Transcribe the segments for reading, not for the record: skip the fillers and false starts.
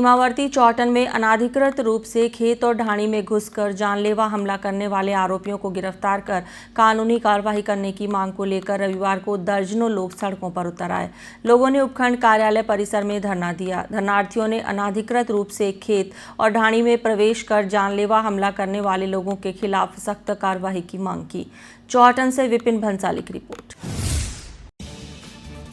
सीमावर्ती चौटन में अनाधिकृत रूप से खेत और ढाणी में घुसकर जानलेवा हमला करने वाले आरोपियों को गिरफ्तार कर कानूनी कार्रवाई करने की मांग को लेकर रविवार को दर्जनों लोग सड़कों पर उतर आए। लोगों ने उपखंड कार्यालय परिसर में धरना दिया। धरनार्थियों ने अनाधिकृत रूप से खेत और ढाणी में प्रवेश कर जानलेवा हमला करने वाले लोगों के खिलाफ सख्त कार्रवाई की मांग की। चौटन से विपिन भंसाली की रिपोर्ट।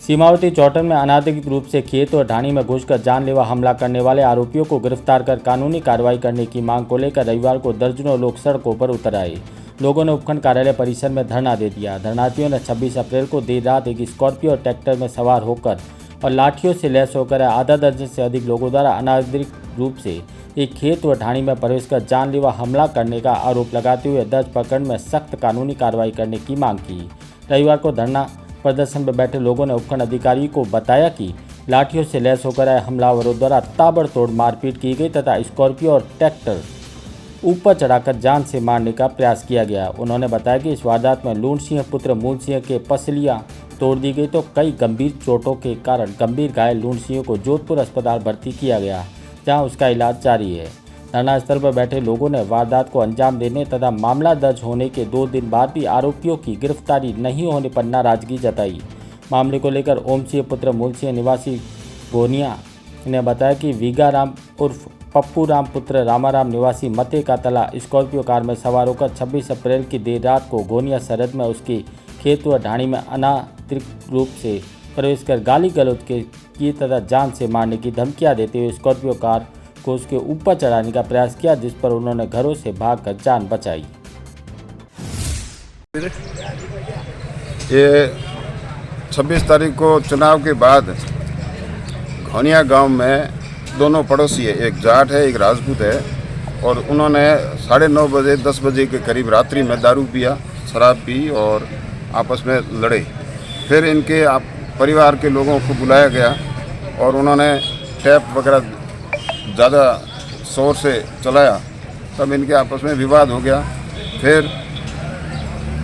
सीमावर्ती चौटन में अनाधिकृत रूप से खेत और ढाणी में घुसकर जानलेवा हमला करने वाले आरोपियों को गिरफ्तार कर कानूनी कार्रवाई करने की मांग को लेकर रविवार को दर्जनों लोग सड़कों पर उतर आए। लोगों ने उपखंड कार्यालय परिसर में धरना दे दिया। धरनार्थियों ने 26 अप्रैल को देर रात एक स्कॉर्पियो और ट्रैक्टर में सवार होकर और लाठियों से लैस होकर आधा दर्जन से अधिक लोगों द्वारा अनाधिकृत रूप से एक खेत व ढाणी में प्रवेश कर जानलेवा हमला करने का आरोप लगाते हुए दर्ज प्रकरण में सख्त कानूनी कार्रवाई करने की मांग की। रविवार को धरना प्रदर्शन में बैठे लोगों ने उपखंड अधिकारी को बताया कि लाठियों से लैस होकर आए हमलावरों द्वारा ताबड़तोड़ मारपीट की गई तथा स्कॉर्पियो और ट्रैक्टर ऊपर चढ़ाकर जान से मारने का प्रयास किया गया। उन्होंने बताया कि इस वारदात में लूण सिंह पुत्र मूल सिंह के पसलियां तोड़ दी गई तो कई गंभीर चोटों के कारण गंभीर घायल लूण सिंह को जोधपुर अस्पताल भर्ती किया गया, जहां उसका इलाज जारी है। धरना स्थल पर बैठे लोगों ने वारदात को अंजाम देने तथा मामला दर्ज होने के 2 दिन बाद भी आरोपियों की गिरफ्तारी नहीं होने पर नाराजगी जताई। मामले को लेकर ओम सिंह पुत्र मूल सिंह निवासी गोनिया ने बताया कि वीगाराम उर्फ पप्पू राम पुत्र रामाराम निवासी मते का तला स्कॉर्पियो कार में सवार होकर 26 अप्रैल की देर रात को गोनिया सरहद में उसकी खेत व ढाणी में अनाधिकृत रूप से प्रवेश कर गाली गलौज की तथा जान से मारने की धमकियां देते हुए स्कॉर्पियो कार को उसके ऊपर चढ़ाने का प्रयास किया, जिस पर उन्होंने घरों से भागकर जान बचाई। ये 26 तारीख को चुनाव के बाद घोनिया गांव में दोनों पड़ोसी है, एक जाट है एक राजपूत है, और उन्होंने 9:30 बजे 10 बजे के करीब रात्रि में दारू पिया, शराब पी और आपस में लड़े। फिर इनके परिवार के लोगों को बुलाया गया और उन्होंने टैप वगैरह ज़्यादा शोर से चलाया, तब इनके आपस में विवाद हो गया। फिर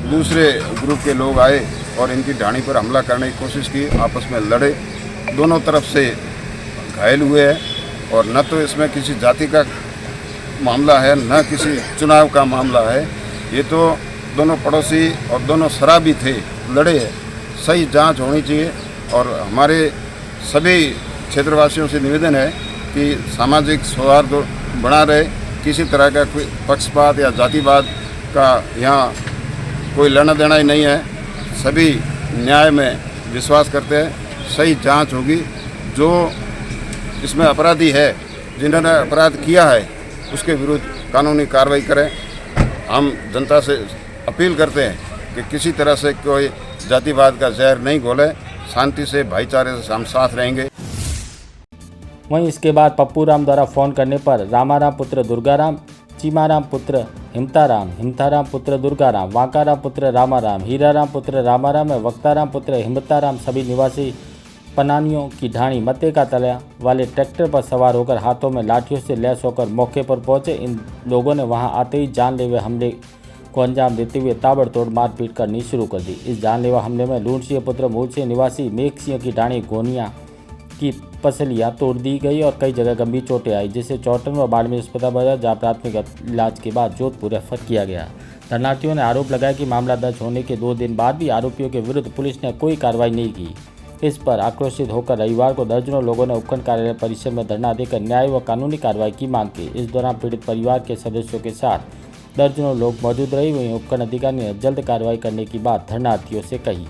दूसरे ग्रुप के लोग आए और इनकी ढाणी पर हमला करने की कोशिश की, आपस में लड़े, दोनों तरफ से घायल हुए हैं। और न तो इसमें किसी जाति का मामला है न किसी चुनाव का मामला है, ये तो दोनों पड़ोसी और दोनों शराबी थे, लड़े हैं। सही जांच होनी चाहिए और हमारे सभी क्षेत्रवासियों से निवेदन है कि सामाजिक सौहार्द बना रहे, किसी तरह का कोई पक्षपात या जातिवाद का यहाँ कोई लेना देना ही नहीं है। सभी न्याय में विश्वास करते हैं, सही जांच होगी। जो इसमें अपराधी है, जिन्होंने अपराध किया है, उसके विरुद्ध कानूनी कार्रवाई करें। हम जनता से अपील करते हैं कि किसी तरह से कोई जातिवाद का जहर नहीं घोले, शांति से भाईचारे से हम साथ रहेंगे। वहीं इसके बाद पप्पू राम द्वारा फोन करने पर रामाराम पुत्र दुर्गाराम, चीमाराम पुत्र हिमताराम, हिमताराम पुत्र दुर्गाराम, वाकाराम पुत्र रामाराम, हीराराम पुत्र रामाराम व वक्ताराम पुत्र हिमताराम सभी निवासी पनानियों की ढाणी मते का तला वाले ट्रैक्टर पर सवार होकर हाथों में लाठियों से लैस होकर मौके पर पहुंचे। इन लोगों ने वहां आते ही जानलेवा हमले को अंजाम देते हुए ताबड़तोड़ मारपीट करनी शुरू कर दी। इस जानलेवा हमले में लूण सिंह पुत्र मूल सिंह निवासी मेघ सिंह की ढाणी गोनिया की पसलियां तोड़ दी गई और कई जगह गंभीर चोटें आई, जिसे चौटन व बाड़मेर अस्पताल बाजार जहाँ प्राथमिक इलाज के बाद जोधपुर रेफर किया गया। धरनार्थियों ने आरोप लगाया कि मामला दर्ज होने के 2 दिन बाद भी आरोपियों के विरुद्ध पुलिस ने कोई कार्रवाई नहीं की। इस पर आक्रोशित होकर रविवार को दर्जनों लोगों ने उपखंड कार्यालय परिसर में धरना देकर न्याय व कानूनी कार्रवाई की मांग की। इस दौरान पीड़ित परिवार के सदस्यों के साथ दर्जनों लोग मौजूद रहे। वहीं उपखंड अधिकारी ने जल्द कार्रवाई करने की बात धरनार्थियों से कही।